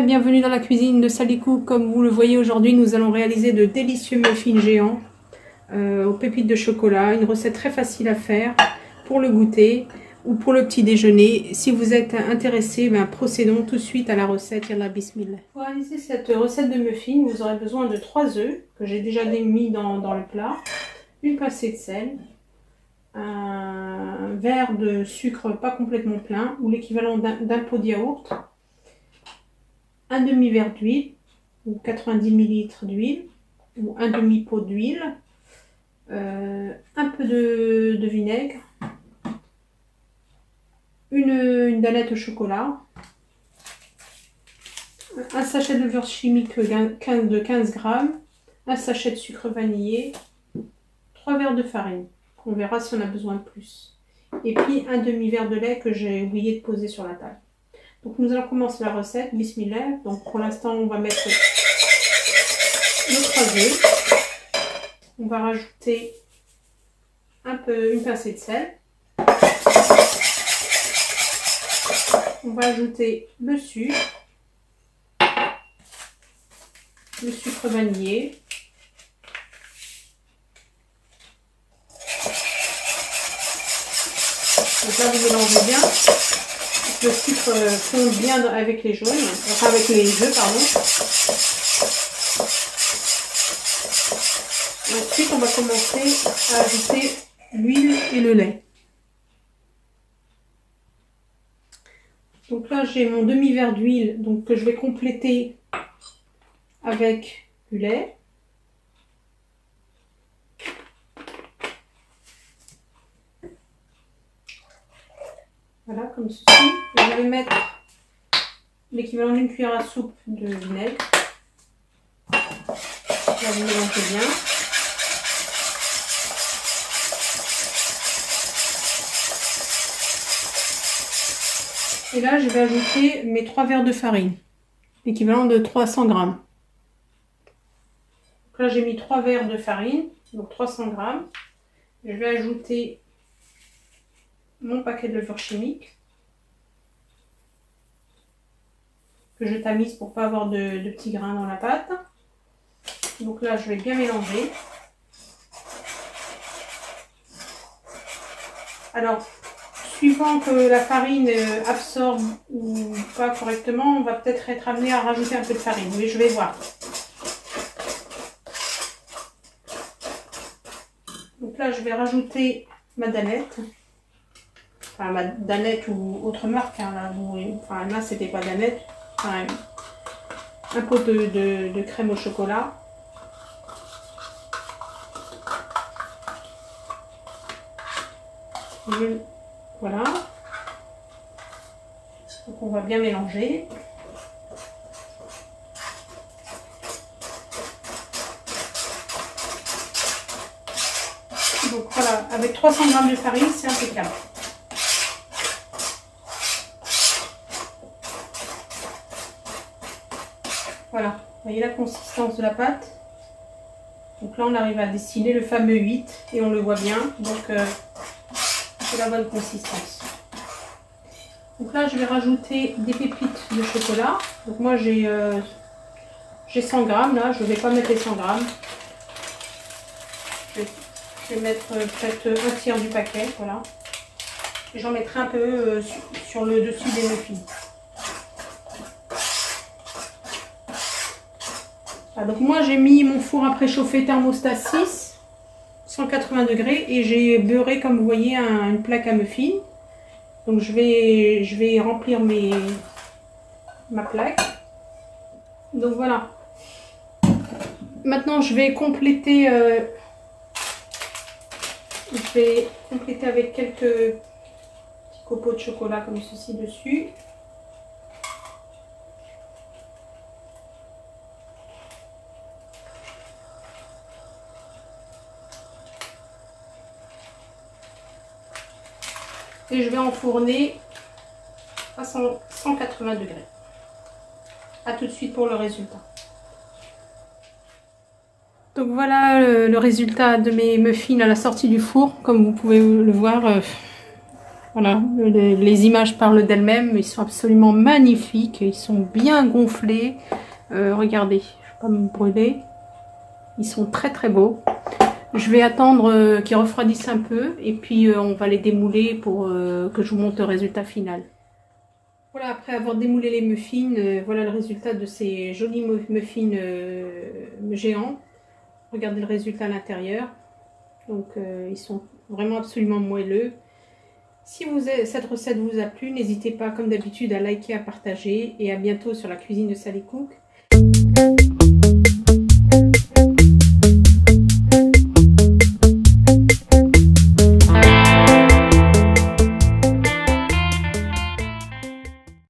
bienvenue dans la cuisine de Salikou. Comme vous le voyez aujourd'hui, nous allons réaliser de délicieux muffins géants aux pépites de chocolat. Une recette très facile à faire pour le goûter ou pour le petit déjeuner. Si vous êtes intéressé, procédons tout de suite à la recette. Yallah bismillah. Pour réaliser cette recette de muffins, vous aurez besoin de 3 œufs que j'ai déjà mis dans le plat, une pincée de sel, un verre de sucre pas complètement plein ou l'équivalent d'un pot de yaourt, un demi-verre d'huile ou 90 ml d'huile ou un demi-pot d'huile, un peu de vinaigre, une dallette au chocolat, un sachet de levure chimique de 15 grammes, un sachet de sucre vanillé, 3 verres de farine. On verra si on a besoin de plus. Et puis un demi-verre de lait que j'ai oublié de poser sur la table. Donc nous allons commencer la recette, bismillah. Donc pour l'instant on va mettre nos 3 œufs. On va rajouter une pincée de sel. On va ajouter le sucre vanillé. Donc là vous mélangez bien. Le sucre fonde bien avec les jaunes, enfin avec les œufs, pardon. Et ensuite, on va commencer à ajouter l'huile et le lait. Donc là, j'ai mon demi-verre d'huile, donc que je vais compléter avec du lait. Voilà, comme ceci. Et je vais mettre l'équivalent d'une cuillère à soupe de vinaigre. Là, vous mélangez bien. Et là, je vais ajouter mes 3 verres de farine, l'équivalent de 300 grammes. Donc là, j'ai mis 3 verres de farine, donc 300 grammes. Je vais ajouter mon paquet de levure chimique que je tamise pour pas avoir de petits grains dans la pâte. Donc là je vais bien mélanger. Alors suivant que la farine absorbe ou pas correctement, on va peut-être être amené à rajouter un peu de farine, mais je vais voir. Donc là je vais rajouter ma danette. Enfin, ma danette ou autre marque, hein, là c'était pas danette, enfin, un pot de crème au chocolat. Voilà. Donc on va bien mélanger. Donc voilà, avec 300 g de farine, c'est impeccable. Voilà, vous voyez la consistance de la pâte. Donc là on arrive à dessiner le fameux 8 et on le voit bien, donc c'est la bonne consistance. Donc là je vais rajouter des pépites de chocolat. Donc moi j'ai 100 grammes là, je ne vais pas mettre les 100 grammes. Je vais mettre peut-être un tiers du paquet, voilà. Et j'en mettrai un peu sur le dessus des muffins. Donc moi j'ai mis mon four à préchauffer thermostat 6, 180 degrés, et j'ai beurré comme vous voyez une plaque à muffins. Donc je vais remplir ma plaque. Donc voilà. Maintenant je vais compléter avec quelques petits copeaux de chocolat comme ceci dessus. Et je vais enfourner à 180 degrés. A tout de suite pour le résultat. Donc voilà le résultat de mes muffins à la sortie du four. Comme vous pouvez le voir, Voilà, les images parlent d'elles-mêmes, ils sont absolument magnifiques, ils sont bien gonflés. Regardez, je ne vais pas me brûler. Ils sont très très beaux. Je vais attendre qu'ils refroidissent un peu et puis on va les démouler pour que je vous montre le résultat final. Voilà, après avoir démoulé les muffins, voilà le résultat de ces jolis muffins géants. Regardez le résultat à l'intérieur. Donc ils sont vraiment absolument moelleux. Si cette recette vous a plu, n'hésitez pas comme d'habitude à liker, à partager et à bientôt sur la cuisine de Sally Cook.